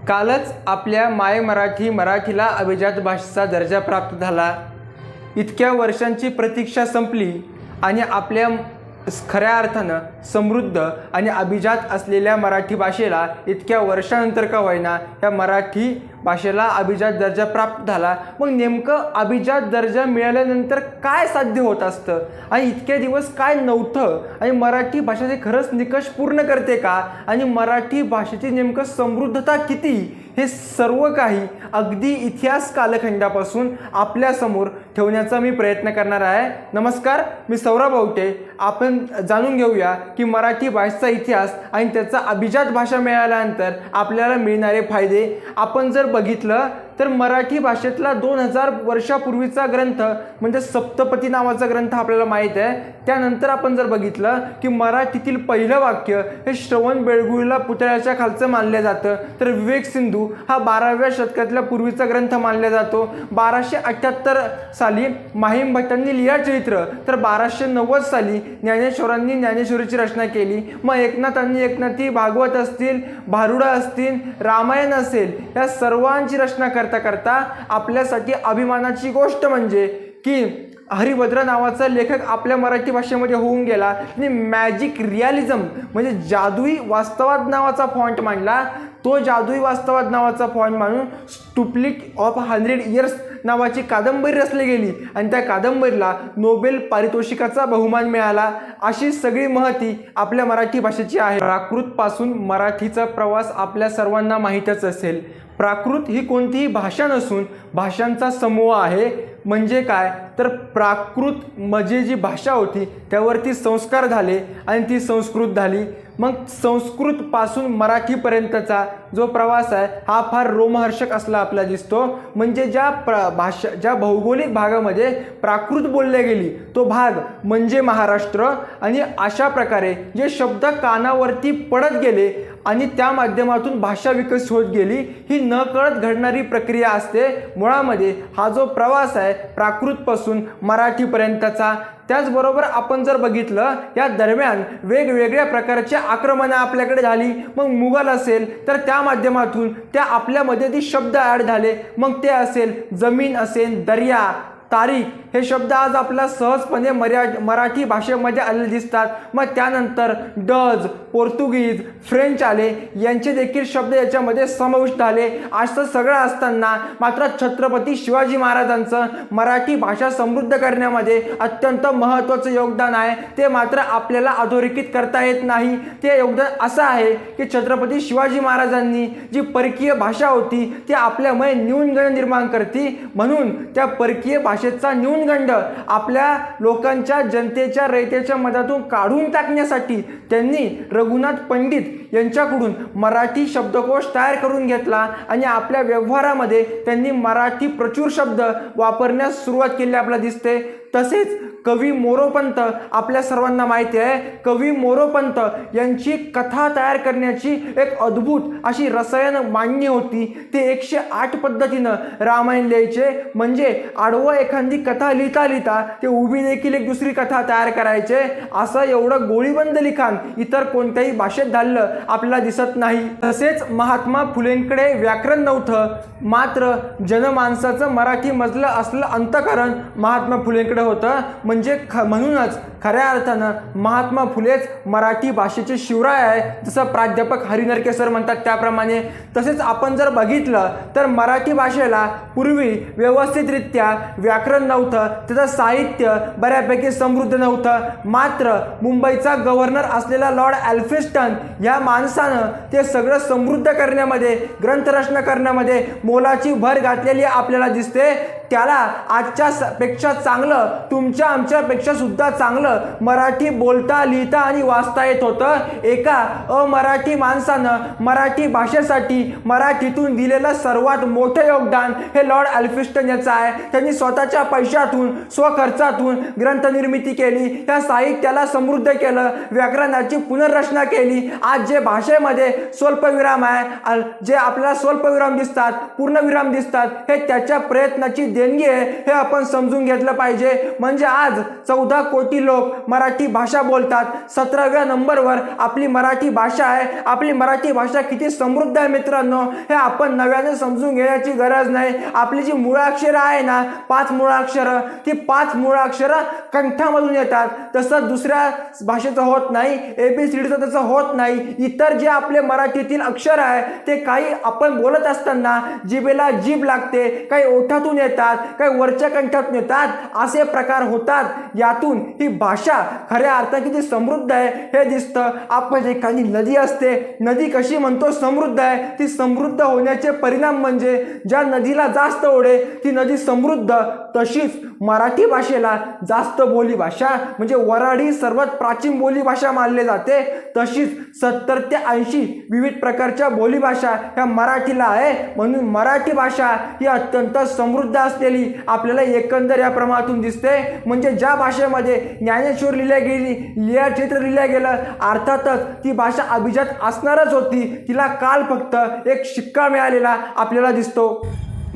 कालच आपल्या माय मराठीला अभिजात भाषेचा दर्जा प्राप्त झाला। इतक्या वर्षांची प्रतीक्षा संपली आणि आपल्या खऱ्या अर्थानं समृद्ध आणि अभिजात असलेल्या मराठी भाषेला इतक्या वर्षानंतर का होईना या मराठी भाषेला अभिजात दर्जा प्राप्त झाला। मग नेमकं अभिजात दर्जा मिळाल्यानंतर काय साध्य होत असतं आणि इतके दिवस काय नव्हतं आणि मराठी भाषा ते खरंच निकष पूर्ण करते का आणि मराठी भाषेची नेमकं समृद्धता किती हे सर्व काही अगदी इतिहास कालखंडापासून आपल्यासमोर ठेवण्याचा मी प्रयत्न करणार आहे। नमस्कार, मी सौरभ आवटे। आपण जाणून घेऊया की मराठी भाषेचा इतिहास आणि त्याचा अभिजात भाषा मिळाल्यानंतर आपल्याला मिळणारे फायदे। आपण जर बघितलं तर मराठी भाषेतला 2000 वर्षापूर्वीचा ग्रंथ म्हणजे सप्तपदी नावाचा ग्रंथ आपल्याला माहीत आहे। त्यानंतर आपण जर बघितलं की मराठीतील पहिलं वाक्य हे श्रवण बेळगुळीला पुतळ्याच्या खालचं मानलं जातं, तर विवेक सिंधू हा 12व्या शतकातला पूर्वीचा ग्रंथ मानला जातो। 1278 साली माहीम भट्टांनी लीळाचरित्र, तर 1290 साली ज्ञानेश्वरांनी ज्ञानेश्वरीची रचना केली। मग एकनाथांनी एकनाथी, भागवत असतील, भारुडं असतील, रामायण असेल, या सर्वांची रचना करता करता आपल्यासाठी अभिमानाची गोष्ट म्हणजे की हरिभद्र नावाचा लेखक आपल्या मराठी भाषेमध्ये होऊन गेला आणि मॅजिक रिअलिझम म्हणजे जादुई वास्तवाद नावाचा फॉन्ट मांडला। तो जादुई वास्तवाद नावाचा फॉन्ट मांडून स्टुपलिट ऑफ 100 इयर्स नावाची कादंबरी रचली गेली आणि त्या कादंबरीला नोबेल पारितोषिकाचा बहुमान मिळाला। अशी सगळी महती आपल्या मराठी भाषेची आहे। प्राकृतपासून मराठीचा प्रवास आपल्या सर्वांना माहीतच असेल। प्राकृत ही कोणतीही भाषा नसून भाषांचा समूह आहे। म्हणजे काय तर प्राकृत म्हणजे जी भाषा होती त्यावरती संस्कार झाले आणि ती संस्कृत झाली। मग संस्कृतपासून मराठीपर्यंतचा जो प्रवास आहे हा फार रोमहर्षक असला आपल्याला दिसतो। म्हणजे ज्या भौगोलिक भागामध्ये प्राकृत बोलली गेली तो भाग म्हणजे महाराष्ट्र आणि अशा प्रकारे जे शब्द कानावरती पडत गेले आणि त्या माध्यमातून भाषा विकसित होत गेली, ही नकळत घडणारी प्रक्रिया असते। मुळामध्ये हा जो प्रवास आहे प्राकृतपासून मराठीपर्यंतचा, त्याचबरोबर आपण जर बघितलं या दरम्यान वेगवेगळ्या प्रकारच्या आक्रमणं आपल्याकडे झाली। मग मुघल असेल तर त्या माध्यमातून त्या आपल्यामध्ये ती शब्द ॲड झाले। मग ते असेल जमीन असेल, दर्या, तारीख हे शब्द आज आपल्याला सहजपणे मराठी भाषेमध्ये आलेले दिसतात। मग त्यानंतर डच, पोर्तुगीज, फ्रेंच आले, यांचे देखील शब्द याच्यामध्ये समाविष्ट झाले। असं सगळं असताना मात्र छत्रपती शिवाजी महाराजांचं मराठी भाषा समृद्ध करण्यामध्ये अत्यंत महत्त्वाचं योगदान आहे। ते मात्र आपल्याला अधोरेखित करता येत नाही। ते योगदान असं आहे की छत्रपती शिवाजी महाराजांनी जी परकीय भाषा होती ती आपल्यामुळे न्यूनगंड निर्माण करते, म्हणून त्या परकीय भाषेचा न्यूनगंड आपल्या लोकांच्या, जनतेच्या, रयतेच्या मनातून काढून टाकण्यासाठी त्यांनी रघुनाथ पंडित यांच्याकडून मराठी शब्दकोश तयार करून घेतला आणि आपल्या व्यवहारामध्ये त्यांनी मराठी प्रचूर शब्द वापरण्यास सुरुवात केली आपल्याला दिसते। तसेच कवी मोरोपंत आपल्या सर्वांना माहिती आहे, कवी मोरोपंत यांची कथा तयार करण्याची एक अद्भुत अशी रसायन मांडणी होती। ते 108 पद्धतीनं रामायण लिहायचे, म्हणजे आडवं एखादी कथा लिहिता लिहिता ते उभी देखील एक दुसरी कथा तयार करायचे। असं एवढं गोळीबंद लिखाण इतर कोणत्याही भाषेत झालं आपल्याला दिसत नाही। तसेच महात्मा फुलेंकडे व्याकरण नव्हतं, मात्र जनमानसाचं मराठी मधलं असलं अंतःकरण महात्मा फुलेंकडे होतं। म्हणजे म्हणूनच खऱ्या अर्थानं महात्मा फुलेच मराठी भाषेचे शिवराय आहे, जसं प्राध्यापक हरिनरके सर म्हणतात त्याप्रमाणे। तसेच आपण जर बघितलं तर मराठी भाषेला पूर्वी व्यवस्थितरित्या व्याकरण नव्हतं, त्याचं साहित्य बऱ्यापैकी समृद्ध नव्हतं। मात्र मुंबईचा गव्हर्नर असलेला लॉर्ड ॲल्फिन्स्टन या माणसानं ते सगळं समृद्ध करण्यामध्ये, ग्रंथरचना करण्यामध्ये मोलाची भर घातलेली आपल्याला दिसते। त्याला आजच्या पेक्षा चांगलं, तुमच्या आमच्यापेक्षा सुद्धा चांगलं मराठी बोलता, लिहिता आणि वाचता येत होतं। एका अमराठी माणसानं मराठी भाषेसाठी मराठीतून दिलेलं सर्वात मोठं योगदान हे लॉर्ड ॲल्फिन्स्टन याचं आहे। त्यांनी स्वतःच्या पैशातून, स्वखर्चातून ग्रंथनिर्मिती केली, त्या साहित्याला समृद्ध केलं, व्याकरणाची पुनर्रचना केली। आज जे भाषेमध्ये स्वल्पविराम आहे, जे आपल्याला स्वल्पविराम दिसतात, पूर्णविराम दिसतात, हे त्याच्या प्रयत्नाची देणगी आहे, हे आपण समजून घेतलं पाहिजे। म्हणजे आज 14 कोटी लोक लोक मराठी भाषा बोलतात. 17व्या नंबरवर आपली मराठी भाषा आहे. आपली मराठी भाषा किती समृद्ध आहे मित्रांनो, हे आपण नव्याने समजून घेण्याची गरज नाही. आपली जी मुळाक्षरं आहे ना, 5 मुळाक्षरं, ती 5 मुळाक्षरं कंठामधून येतात. तसं दुसऱ्या भाषेचं होत नाही, ABCDचं तसं होत नाही. इतर जे आपले मराठीतील अक्षर आहे ते काही आपण बोलत असताना जिभेला जीभ लागते, काही ओठातून येतात, काही वरच्या कंठातून येतात, असे प्रकार होतात. यातून ही भाषा खऱ्या अर्थाने किती समृद्ध आहे हे दिसतं. आपण एखादी नदी असते, नदी कशी म्हणतो समृद्ध आहे, ती समृद्ध होण्याचे परिणाम म्हणजे ज्या नदीला जास्त ओढे ती नदी समृद्ध. तशीच मराठी भाषेला जास्त बोली भाषा म्हणजे वऱ्हाडी सर्वात प्राचीन बोली भाषा मानली जाते. तशीच 70 ते 80 विविध प्रकारच्या बोलीभाषा ह्या मराठीला आहे. म्हणून मराठी भाषा ही अत्यंत समृद्ध असलेली आपल्याला एकंदर या प्रमाणातून दिसते. म्हणजे ज्या भाषेमध्ये ज्ञानेश्वर लिहिल्या गेली, लीळाचरित्र लिहिल्या गेलं, अर्थातच ती भाषा अभिजात असणारच होती. तिला काल फक्त एक शिक्का मिळालेला आपल्याला दिसतो.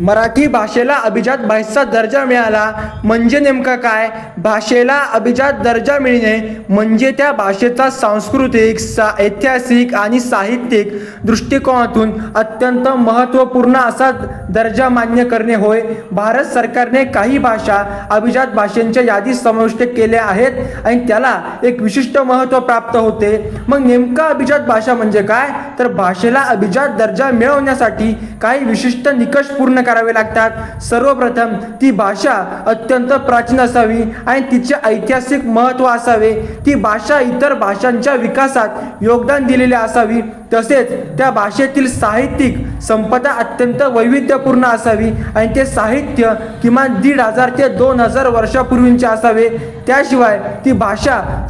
मराठी भाषेला अभिजात भाषेचा दर्जा मिळाला म्हणजे नेमका काय? भाषेला अभिजात दर्जा मिळणे म्हणजे त्या भाषेचा सांस्कृतिक, ऐतिहासिक आणि साहित्यिक दृष्टिकोनातून अत्यंत महत्त्वपूर्ण असा दर्जा मान्य करणे होय. भारत सरकारने काही भाषा अभिजात भाषांच्या यादीत समाविष्ट केल्या आहेत आणि त्याला एक विशिष्ट महत्त्व प्राप्त होते. मग नेमका अभिजात भाषा म्हणजे काय? तर भाषेला अभिजात दर्जा मिळवण्यासाठी काही विशिष्ट निकष पूर्ण करावे लागतात. सर्वप्रथम ती भाषा अत्यंत प्राचीन असावी आणि तिचे ऐतिहासिक महत्त्व असावे. ती भाषा इतर भाषांच्या विकासात योगदान दिलेले असावी. तसेच त्या भाषेतील साहित्यिक संपदा अत्यंत वैविध्यपूर्ण असावी आणि ते साहित्य किमान 1500 ते 2000 वर्षापूर्वींचे असावे. त्याशिवाय ती भाषा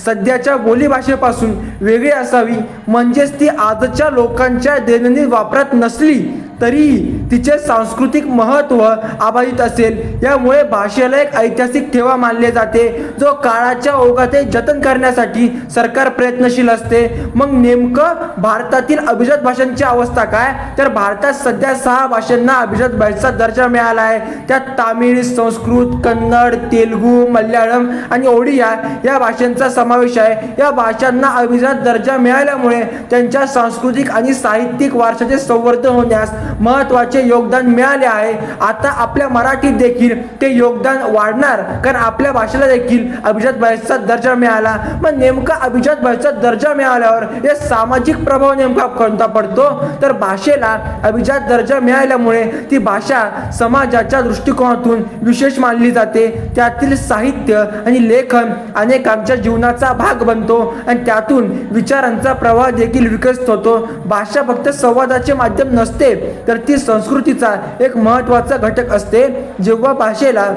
सध्याच्या बोलीभाषेपासून वेगळी असावी. म्हणजेच ती आजच्या लोकांच्या दैनंदिन वापरात नसली तरीही तिचे सांस्कृतिक महत्त्व अबाधित असेल. यामुळे भाषेला एक ऐतिहासिक ठेवा मानले जाते जो काळाच्या ओघातही जतन करण्यासाठी सरकार प्रयत्नशील असते. मग नेमकं भारतातील अभिजात भाषांची अवस्था काय? तर भारतात सध्या 6 भाषांना अभिजात भाषेचा दर्जा मिळाला आहे. त्यात तामिळ, संस्कृत, कन्नड, तेलुगू, मल्याळम आणि ओडिया या भाषांचा समावेश आहे. या भाषांना अभिजात दर्जा मिळाल्यामुळे त्यांच्या सांस्कृतिक आणि साहित्यिक वारशाचे संवर्धन होण्यास महत्त्वाचे योगदान मिळाले आहे. आता आपल्या मराठीत देखील ते योगदान वाढणार, कारण आपल्या भाषेला देखील अभिजात भाषेचा दर्जा मिळाला. मग नेमका अभिजात भाषेचा दर्जा मिळाल्यावर हे सामाजिक प्रभाव नेमका कोणता पडतो? तर भाषेला अभिजात दर्जा मिळाल्यामुळे ती भाषा समाजाच्या दृष्टिकोनातून विशेष मानली जाते. त्यातील साहित्य आणि लेखन अनेकांच्या जीवनाचा भाग बनतो आणि त्यातून विचारांचा प्रवाह देखील विकसित होतो. भाषा फक्त संवादाचे माध्यम नसते तर ती संस्कृतीचा एक महत्त्वाचा घटक असते. जेव्हा भाषेला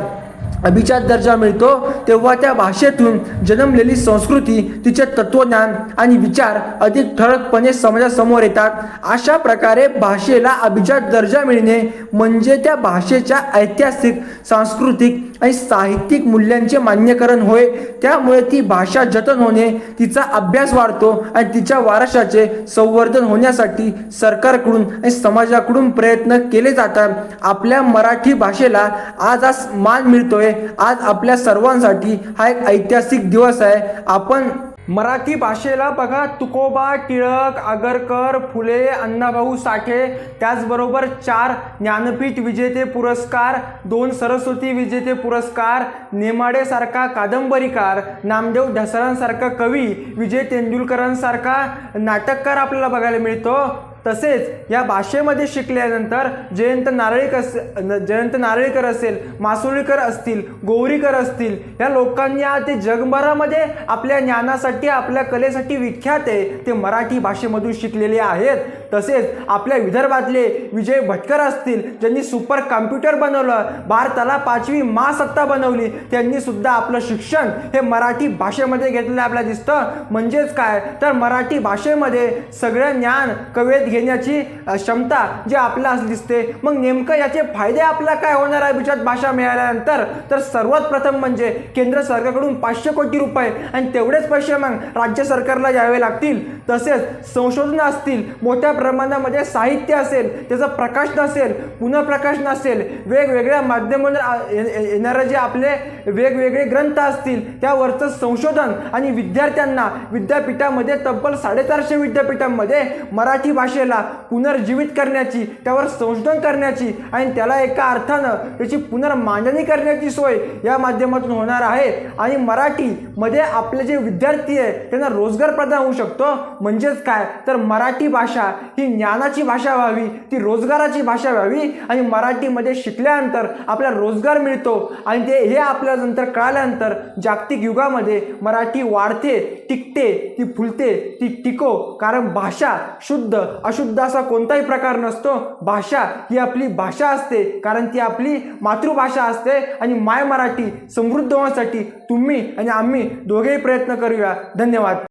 अभिजात दर्जा मिळतो तेव्हा त्या भाषेतून जन्मलेली संस्कृती, तिचे तत्वज्ञान आणि विचार अधिक ठळकपणे समाजासमोर येतात. अशा प्रकारे भाषेला अभिजात दर्जा मिळणे म्हणजे त्या भाषेच्या ऐतिहासिक, सांस्कृतिक आणि साहित्यिक मूल्यांचे मान्यकरण होय. त्यामुळे ती भाषा जतन होणे, तिचा अभ्यास वाढतो आणि तिच्या वारशाचे संवर्धन होण्यासाठी सरकारकडून आणि समाजाकडून प्रयत्न केले जातात. आपल्या मराठी भाषेला आज मान मिळतोय. आज आपल्या सर्वांसाठी हा एक ऐतिहासिक दिवस आहे. आपण मराठी भाषेला बघा, तुकोबा, टिळक, आगरकर, फुले, अण्णाभाऊ साठे, त्याचबरोबर 4 ज्ञानपीठ विजेते पुरस्कार, 2 सरस्वती विजेते पुरस्कार, नेमाडेसारखा कादंबरीकार, नामदेव ढसाळांसारखा कवी, विजय तेंडुलकरांसारखा नाटककार आपल्याला बघायला मिळतो. तसेच या भाषेमध्ये शिकल्यानंतर जयंत नारळीकर असेल, मासुळीकर असतील, गोवरीकर असतील, या लोकांनी ते जगभरामध्ये आपल्या ज्ञानासाठी, आपल्या कलेसाठी विख्यात आहे, ते मराठी भाषेमधून शिकलेले आहेत. तसेच आपल्या विदर्भातले विजय भटकर असतील, ज्यांनी सुपर कॉम्प्युटर बनवलं, भारताला 5वी महासत्ता बनवली, त्यांनी सुद्धा आपलं शिक्षण हे मराठी भाषेमध्ये घेतलेलं आपल्याला दिसतं. म्हणजेच काय तर मराठी भाषेमध्ये सगळं ज्ञान कवेत घेण्याची क्षमता जी आपल्याला दिसते. मग नेमकं याचे फायदे आपल्याला काय होणार आहे अभिजात भाषा मिळाल्यानंतर? तर सर्वात प्रथम म्हणजे केंद्र सरकारकडून 500 कोटी रुपये आणि तेवढेच पैसे मग राज्य सरकारला द्यावे लागतील. तसेच संशोधन असतील, मोठ्या प्रमाणामध्ये साहित्य असेल, त्याचं प्रकाशन असेल, पुनर्प्रकाशन असेल, वेगवेगळ्या माध्यमांवर येणारे जे आपले वेगवेगळे ग्रंथ असतील त्यावरचं संशोधन आणि विद्यार्थ्यांना विद्यापीठामध्ये तब्बल 450 विद्यापीठांमध्ये मराठी भाषेला पुनर्जीवित करण्याची, त्यावर संशोधन करण्याची आणि त्याला एका अर्थानं त्याची पुनर्मांडणी करण्याची सोय या माध्यमातून होणार आहे. आणि मराठीमध्ये आपले जे विद्यार्थी आहे त्यांना रोजगार प्रदान होऊ शकतो. म्हणजेच काय, तर मराठी भाषा ही ज्ञानाची भाषा व्हावी, ती रोजगाराची भाषा व्हावी आणि मराठीमध्ये शिकल्यानंतर आपल्याला रोजगार मिळतो. आणि हे आपल्याला नंतर कळाल्यानंतर जागतिक युगामध्ये मराठी वाढते, टिकते, ती फुलते, ती टिको. कारण भाषा शुद्ध अशुद्ध असा कोणताही प्रकार नसतो. भाषा ही आपली भाषा असते, कारण ती आपली मातृभाषा असते. आणि माय मराठी समृद्ध होण्यासाठी तुम्ही आणि आम्ही दोघेही प्रयत्न करूया. धन्यवाद.